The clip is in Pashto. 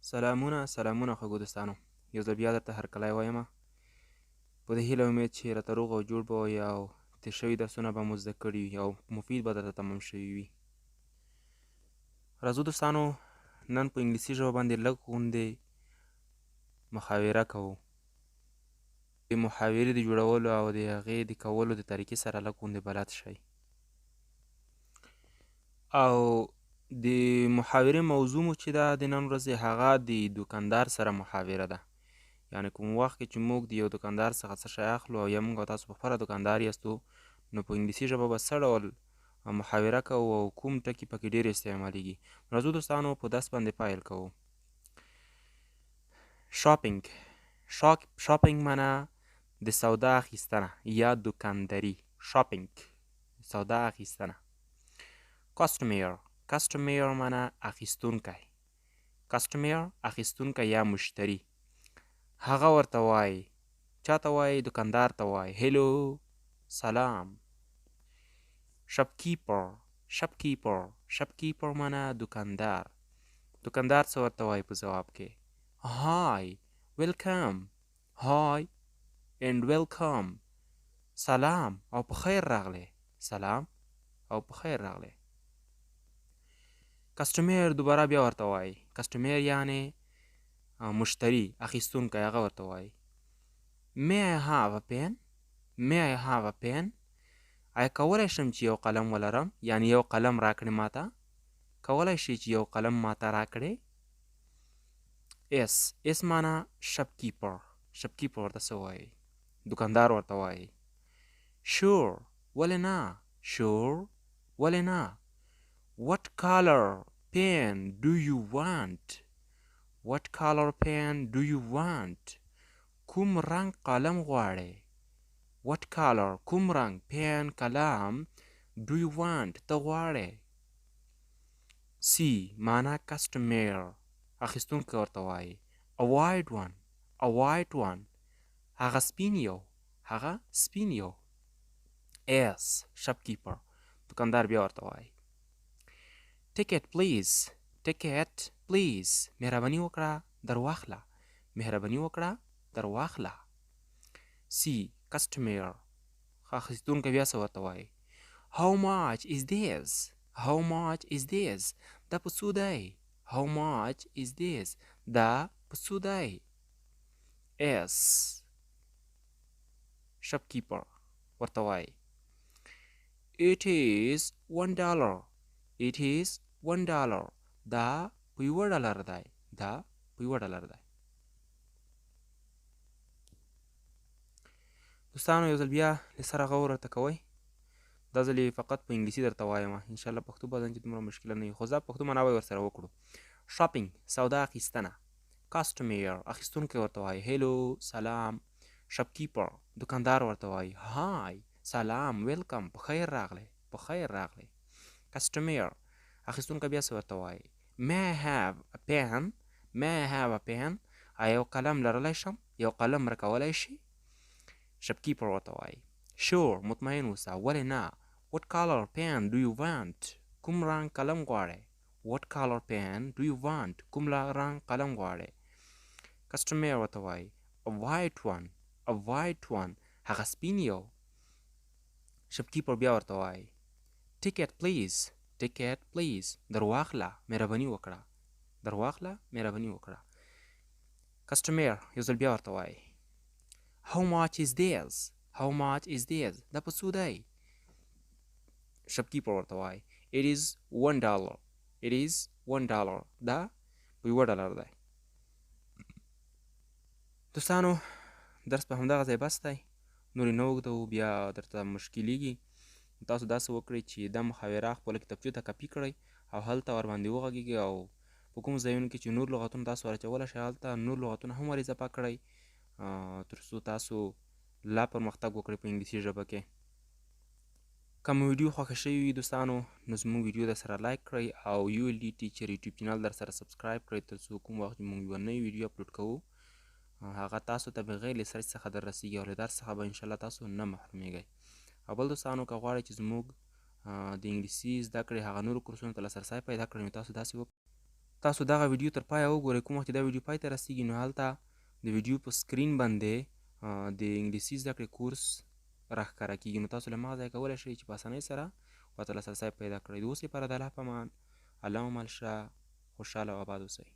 سلامونه خوږو دوستانو، یو ځل بیا درته هرکلی وایمه په دې هیله امید چې راته روغ او جوړ به وئ او تېر شوي درسونه به مو زده کړي وي او مفید به درته تمام شوي وي. راځو دوستانو، نن په انګلیسي ژبه باندې لږ غوندې محاوره کوو. د محاورې د جوړولو او د هغې د کولو د طریقې سره لږ غوندې بلد شئ. او د محاورې موضوع مو چې ده د نن ورځې هغه د دوکاندار سره محاوره ده. یعنې کوم وخت کې چې موږ د یو دوکاندار څخه څه شی اخلو او یا موږ او تاسو په خپله دوکاندار یاستو، نو په انګلیسي ژبه به څه ډول محاوره کوو او کوم ټکي پکې ډېر استعمالیږي. راځو دوستانو په درس باندې پیل کوو. شاپینګ معنا د سودا اخیستنه یا دوکانداري. شاپینګ سودا اخیستنه. کاستمر معنا اخیستونکی. کاستمر اخیستونکی یا مشتری. هغه ورته وایي، چاته وایي؟ دوکاندار ته وایي. هلو، سلام. شپکیپر معنا دوکاندار. دوکاندار څه ورته وایي په ځواب کې؟ هاي ویلکم. هاي and welcome. سلام او په خیر راغلی. سلام او په خیر راغلی. کسټمر دوباره بیا ورته وایي. کسټمر یعنی مشتری اخیستونکی، هغه ورته وایي. May I have a pen? آیا کولی شم چې یو قلم ولرم؟ یعنی یو قلم راکړې ماته؟ کولی شي چې یو قلم ماته راکړې؟ اس معنا شپکیپر. شپکیپر ورته څه وایي؟ دوکاندار ورته وایي. Sure ولې نه؟ What color pen do you want? کوم رنګ قلم غواړې؟ What color کوم رنګ pen قلم do you want ته غواړې؟ معنا کسټمر اخیستونکی ورته وایي. A white one هغه سپین یو. شپکیپر دوکاندار بیا ورته وایي. Ticket please مهرباني وکړه در واخله. کسټمر اخیستونکی بیا څه ورته وایي؟ How much is this دا په څو دی؟ دا په څو دی؟ شپکیپر ورته وایي. It is $1. دا په $1 دی. دوستانو یو ځل بیا له سره غور ورته کوئ. دا ځل یې فقط په انګلیسي درته وایم، انشاءالله پښتو بعضاً چې دومره مشکله نه وي، خو دا پښتو معنا به ورسره وکړو. شاپینګ سودا اخیستنه. کاسټمر اخیستونکی ورته وایي. هلو سلام. شپکیپر دوکاندار ورته وایي. هاي سلام ویلکم په خیر راغلی. کسټمر اخیستونکی بیا څه ورته وایي؟ May I have a pen آیا یو قلم لرلی شم؟ یو قلم راکولی شي؟ شپکیپر ورته وایي. Sure مطمئن اوسه. ولې نه؟ What color pen do you want کوم رنګ قلم غواړې؟ کوم رنګ قلم غواړې؟ کسټمر ورته وایي. A white one هغه سپین یو. شپکیپر بیا ورته وایي. Ticket please در واخله مهرباني وکړه. کسټمر یو ځل بیا ورته وایي. How much is this دا په څو دی؟ شپکیپر ورته وایي. It is $1 دا په $1 دی. دوستانو درس په همدغه ځای بس دی، نورې نه اوږدوو، بیا درته مشکلیږي. تاسو داسې وکړئ چې دا محاوره خپله کتابچو ته کاپي کړئ او هلته ورباندې وغږیږئ، او په کوم ځایونو کې چې نور لغتونه تاسو ور اچولی شئ هلته نور لغتونه هم ور اضافه کړئ، تر څو تاسو لا پرمختګ وکړئ په انګلیسي ژبه کې. که مو ویډیو خوښه شوې وي دوستانو، نو زموږ ویډیو در سره لایک کړئ او ULD ټیچر یوټیوب چینل در سره سبسکرایب کړئ، تر څو کوم وخت چې موږ یوه نوې ویډیو اپلوډ کوو هغه تاسو ته بغیر له سرچ څخه در رسیږي او له درس څخه به انشاءالله تاسو نه محرومیږئ. او بل دوستانو که غواړئ چې زموږ د انګلیسي زده کړې هغه نورو کورسونو ته لاسرسی پیدا کړئ، نو تاسو داسې تاسو دغه ویډیو تر پایه وګورئ. کوم وخت چې دا ویډیو پای ته رسیږي نو هلته د ویډیو په سکرین باندې د انګلیسي زده کړې کورس راښکاره کیږي، نو تاسو له هماغه ځایه کولی شئ چې په اسانۍ سره ورته لاسرسی پیدا کړئ. د اوس لپاره د الله په امان، الله مو مل شه، خوشحاله او اباد اوسئ.